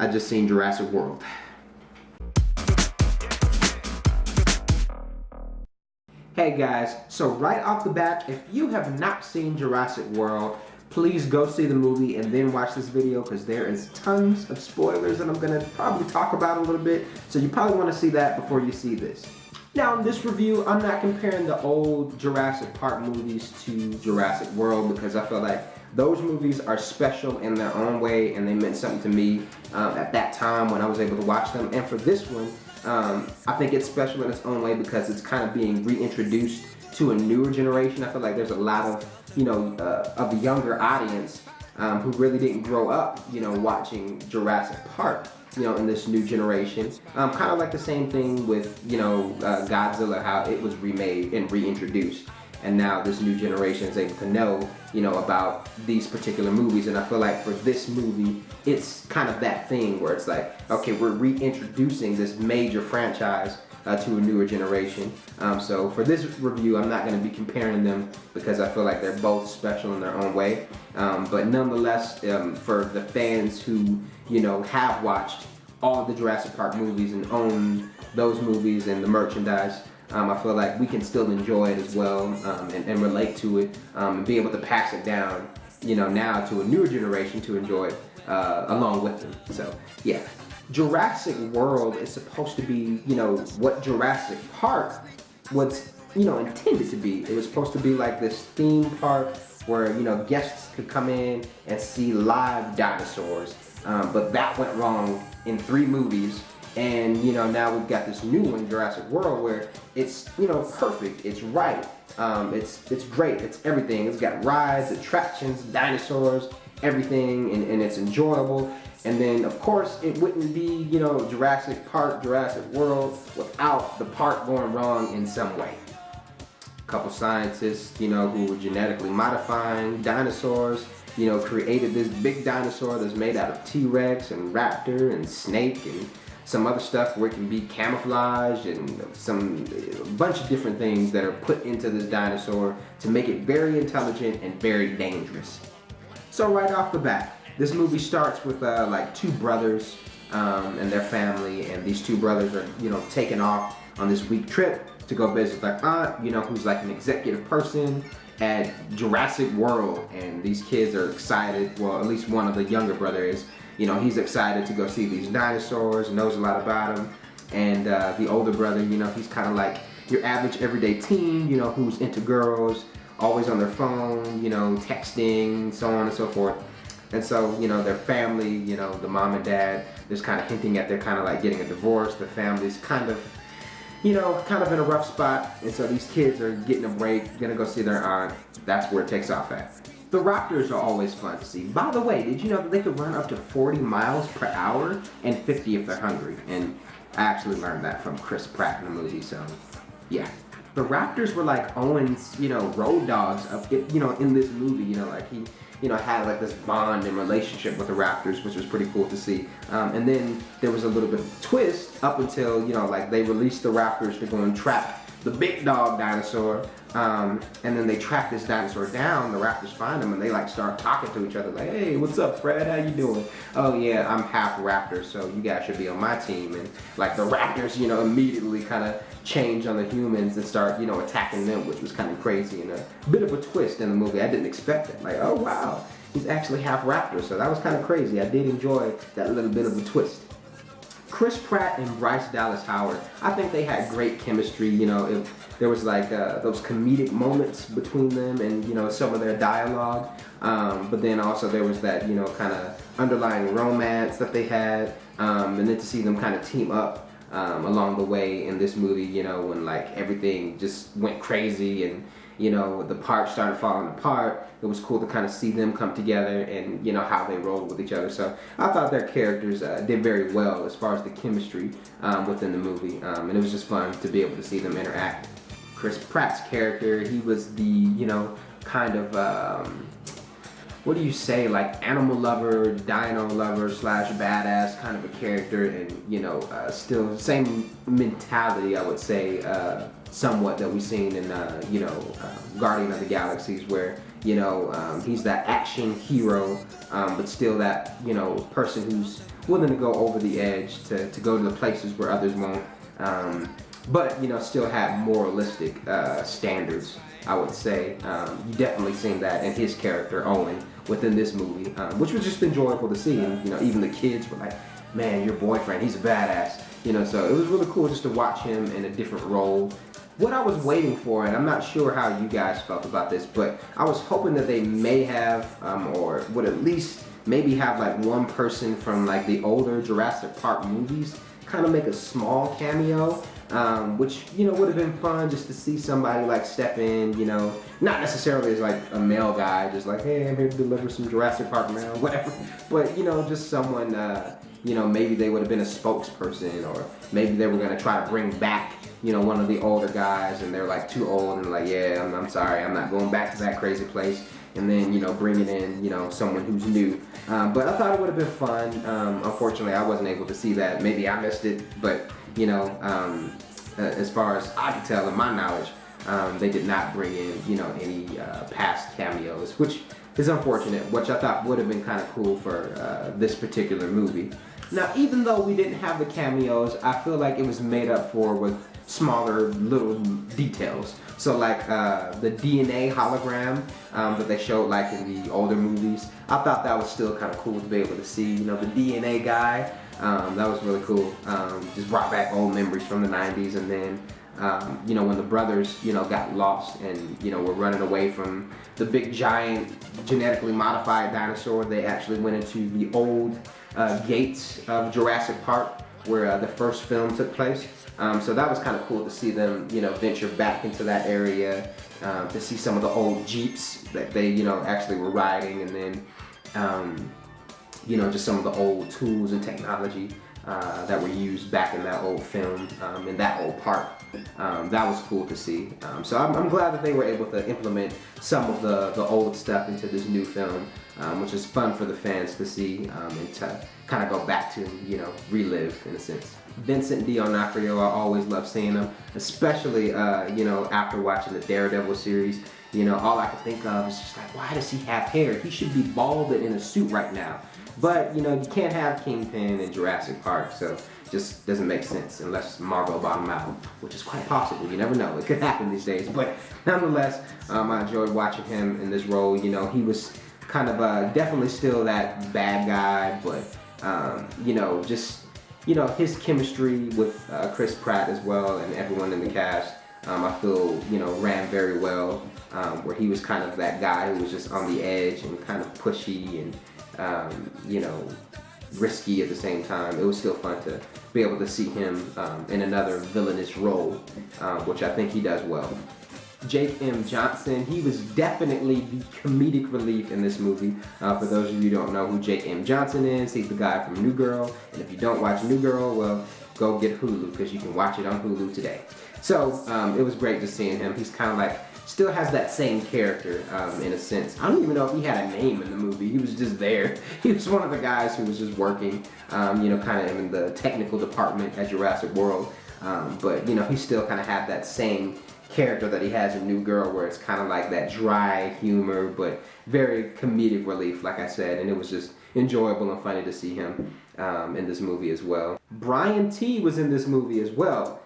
I just seen Jurassic World. Hey guys, so right off the bat, if you have not seen Jurassic World, please go see the movie and then watch this video, because there is tons of spoilers that I'm going to probably talk about a little bit, so you probably want to see that before you see this. Now in this review, I'm not comparing the old Jurassic Park movies to Jurassic World, because I feel like those movies are special in their own way and they meant something to me at that time when I was able to watch them. And for this one, I think it's special in its own way because it's kind of being reintroduced to a newer generation. I feel like there's a lot of, of the younger audience who really didn't grow up, watching Jurassic Park, in this new generation. Kind of like the same thing with, Godzilla, how it was remade and reintroduced. And now this new generation is able to know, about these particular movies. And I feel like for this movie, it's kind of that thing where it's like, okay, we're reintroducing this major franchise to a newer generation. So for this review, I'm not going to be comparing them because I feel like they're both special in their own way. But nonetheless, for the fans who, have watched all of the Jurassic Park movies and own those movies and the merchandise, I feel like we can still enjoy it as well, and relate to it, and be able to pass it down, now to a newer generation to enjoy it along with them. So yeah, Jurassic World is supposed to be, what Jurassic Park was, intended to be. It was supposed to be like this theme park where, guests could come in and see live dinosaurs, but that went wrong in 3 movies. And now we've got this new one, Jurassic World, where it's perfect, it's right, it's great, it's everything. It's got rides, attractions, dinosaurs, everything, and it's enjoyable. And then of course it wouldn't be Jurassic Park, Jurassic World without the park going wrong in some way. A couple scientists, who were genetically modifying dinosaurs, created this big dinosaur that's made out of T-Rex and raptor and snake and some other stuff where it can be camouflaged, and a bunch of different things that are put into this dinosaur to make it very intelligent and very dangerous. So right off the bat, this movie starts with like 2 brothers and their family, and these 2 brothers are taking off on this week trip to go visit their aunt, who's like an executive person at Jurassic World. And these kids are excited, well, at least one of the younger brother is. He's excited to go see these dinosaurs, knows a lot about them. And the older brother, he's kind of like your average everyday teen, who's into girls, always on their phone, texting, so on and so forth. And so, their family, the mom and dad, there's kind of hinting at they're kind of like getting a divorce. The family's kind of, in a rough spot. And so these kids are getting a break, gonna go see their aunt. That's where it takes off at. The raptors are always fun to see. By the way, did you know that they could run up to 40 miles per hour and 50 if they're hungry? And I actually learned that from Chris Pratt in the movie, so yeah. The raptors were like Owen's, road dogs up, in this movie, like he, had like this bond and relationship with the raptors, which was pretty cool to see. And then there was a little bit of a twist up until, like they released the raptors to go and track the big dog dinosaur, and then they track this dinosaur down. The raptors find him and they like start talking to each other like, hey, what's up, Fred, how you doing? Oh yeah, I'm half raptor, so you guys should be on my team. And like the raptors, immediately kind of change on the humans and start, attacking them, which was kind of crazy and a bit of a twist in the movie. I didn't expect it. Like, oh wow, he's actually half raptor, so that was kind of crazy. I did enjoy that little bit of a twist. Chris Pratt and Bryce Dallas Howard, I think they had great chemistry. If there was like those comedic moments between them and some of their dialogue, but then also there was that kind of underlying romance that they had, and then to see them kind of team up along the way in this movie, when like everything just went crazy and the park started falling apart. It was cool to kind of see them come together and how they rolled with each other. So I thought their characters did very well as far as the chemistry within the movie, and it was just fun to be able to see them interact. Chris Pratt's character, he was the kind of what do you say, like animal lover, dino lover slash badass kind of a character, and still same mentality, I would say, somewhat that we've seen in Guardian of the Galaxies, where he's that action hero, but still that, person who's willing to go over the edge to go to the places where others won't. But still have moralistic standards, I would say. You definitely seen that in his character, Owen, within this movie, which was just enjoyable to see. And even the kids were like, man, your boyfriend, he's a badass. So it was really cool just to watch him in a different role. What I was waiting for, and I'm not sure how you guys felt about this, but I was hoping that they may have, or would at least maybe have like one person from like the older Jurassic Park movies kind of make a small cameo, which would have been fun just to see somebody like step in, not necessarily as like a male guy, just like, hey, I'm here to deliver some Jurassic Park mail, whatever, but just someone, maybe they would have been a spokesperson, or maybe they were going to try to bring back one of the older guys, and they're like too old and like, yeah, I'm sorry, I'm not going back to that crazy place. And then, bringing in, someone who's new. But I thought it would have been fun. Unfortunately, I wasn't able to see that. Maybe I missed it, but, as far as I could tell in my knowledge, they did not bring in, any past cameos, which is unfortunate, which I thought would have been kind of cool for this particular movie. Now, even though we didn't have the cameos, I feel like it was made up for with smaller little details. So like the DNA hologram that they showed like in the older movies, I thought that was still kind of cool to be able to see, the DNA guy. That was really cool. Just brought back old memories from the 90s. And then when the brothers got lost and were running away from the big giant genetically modified dinosaur, they actually went into the old gates of Jurassic Park where the first film took place. So that was kind of cool to see them, venture back into that area, to see some of the old Jeeps that they, actually were riding, and then, just some of the old tools and technology that were used back in that old film, in that old park. That was cool to see. So I'm glad that they were able to implement some of the old stuff into this new film, which is fun for the fans to see, and to kind of go back to, relive in a sense. Vincent D'Onofrio, I always love seeing him, especially, after watching the Daredevil series. All I could think of is just like, why does he have hair? He should be bald and in a suit right now. But, you can't have Kingpin in Jurassic Park, so just doesn't make sense unless Marvel bought him out, which is quite possible. You never know. It could happen these days. But nonetheless, I enjoyed watching him in this role. He was kind of definitely still that bad guy, but, his chemistry with Chris Pratt as well and everyone in the cast, I feel, ran very well, where he was kind of that guy who was just on the edge and kind of pushy and, risky at the same time. It was still fun to be able to see him in another villainous role, which I think he does well. Jake M. Johnson, he was definitely the comedic relief in this movie. For those of you who don't know who Jake M. Johnson is, he's the guy from New Girl. And if you don't watch New Girl, well, go get Hulu, because you can watch it on Hulu today. So it was great just seeing him. He's kind of like, still has that same character in a sense. I don't even know if he had a name in the movie. He was just there. He was one of the guys who was just working, kind of in the technical department at Jurassic World. But, he still kind of had that same character that he has in New Girl, where it's kind of like that dry humor, but very comedic relief, like I said, and it was just enjoyable and funny to see him in this movie as well. Brian T. was in this movie as well,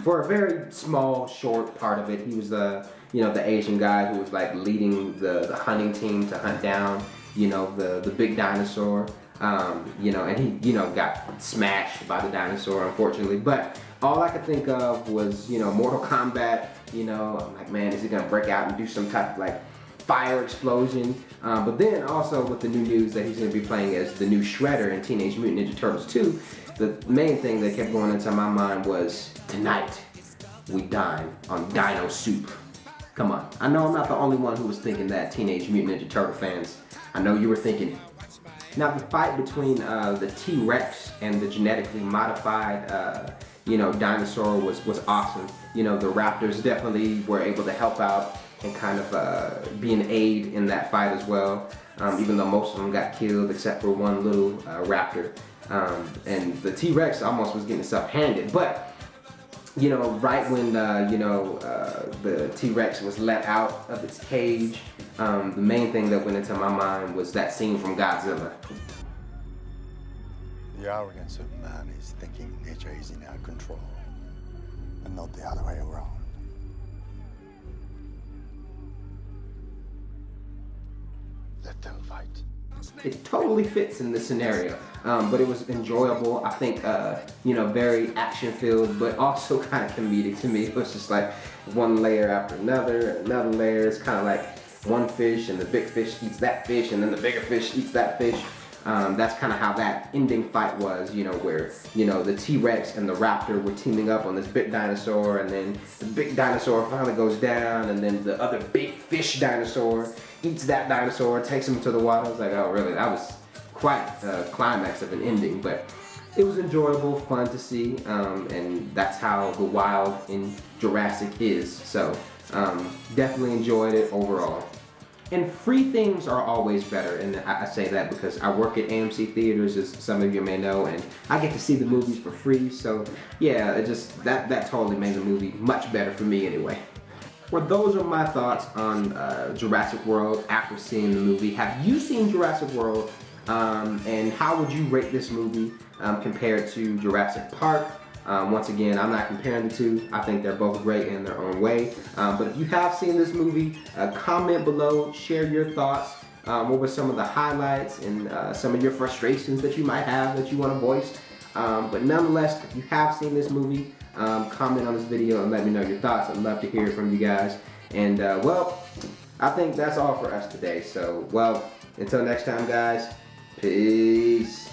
for a very small, short part of it. He was the Asian guy who was like leading the hunting team to hunt down, the big dinosaur, and he, got smashed by the dinosaur, unfortunately, but all I could think of was, Mortal Kombat. I'm like, man, is he gonna break out and do some type of like fire explosion? But then also with the new news that he's gonna be playing as the new Shredder in Teenage Mutant Ninja Turtles 2, the main thing that kept going into my mind was, tonight we dine on Dino Soup. Come on, I know I'm not the only one who was thinking that, Teenage Mutant Ninja Turtle fans. I know you were thinking it. Now the fight between the T-Rex and the genetically modified dinosaur was awesome. The Raptors definitely were able to help out and kind of be an aid in that fight as well, even though most of them got killed except for one little raptor. And the T-Rex almost was getting stuff handed. But you know, right when the T-Rex was let out of its cage, the main thing that went into my mind was that scene from Godzilla. The arrogance of man is thinking nature is in our control, and not the other way around. Let them fight. It totally fits in this scenario, but it was enjoyable. I think, you know, very action-filled, but also kind of comedic to me. It was just like one layer after another layer. It's kind of like one fish, and the big fish eats that fish, and then the bigger fish eats that fish. That's kind of how that ending fight was, you know, where, you know, the T-Rex and the raptor were teaming up on this big dinosaur, and then the big dinosaur finally goes down, and then the other big fish dinosaur eats that dinosaur, takes him to the water. I was like, oh really, that was quite a climax of an ending, but it was enjoyable, fun to see, and that's how the wild in Jurassic is, so definitely enjoyed it overall. And free things are always better, and I say that because I work at AMC Theaters, as some of you may know, and I get to see the movies for free, so yeah, it just, that totally made the movie much better for me anyway. Well, those are my thoughts on Jurassic World after seeing the movie. Have you seen Jurassic World, and how would you rate this movie compared to Jurassic Park? Once again, I'm not comparing the two. I think they're both great in their own way. But if you have seen this movie, comment below, share your thoughts. What were some of the highlights and some of your frustrations that you might have that you want to voice? But nonetheless, if you have seen this movie, comment on this video and let me know your thoughts. I'd love to hear from you guys. And well, I think that's all for us today. So, well, until next time, guys, peace.